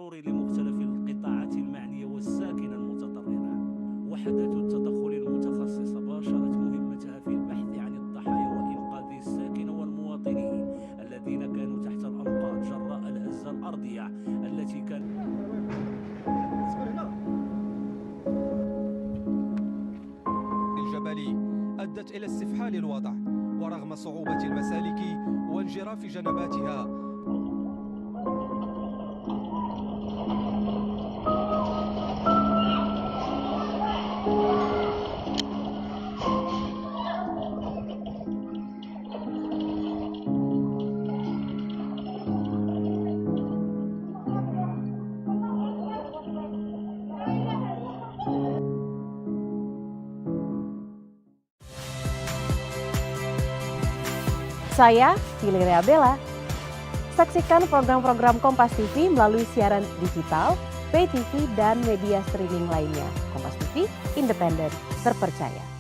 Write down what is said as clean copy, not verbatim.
ضروري لمختلف القطاعات المعنية والساكنة المتضررة. وحدات التدخل المتخصصة باشرت مهمتها في البحث عن الضحايا وإنقاذ الساكنة والمواطنين الذين كانوا تحت الأنقاض جراء الهزة الأرضية التي كانت الجبلي أدت إلى استفحال الوضع، ورغم صعوبة المسالك وانجراف جنباتها Saya Valeria Bella. Saksikan program-program Kompas TV melalui siaran digital, pay TV, dan media streaming lainnya. Kompas TV, independen, terpercaya.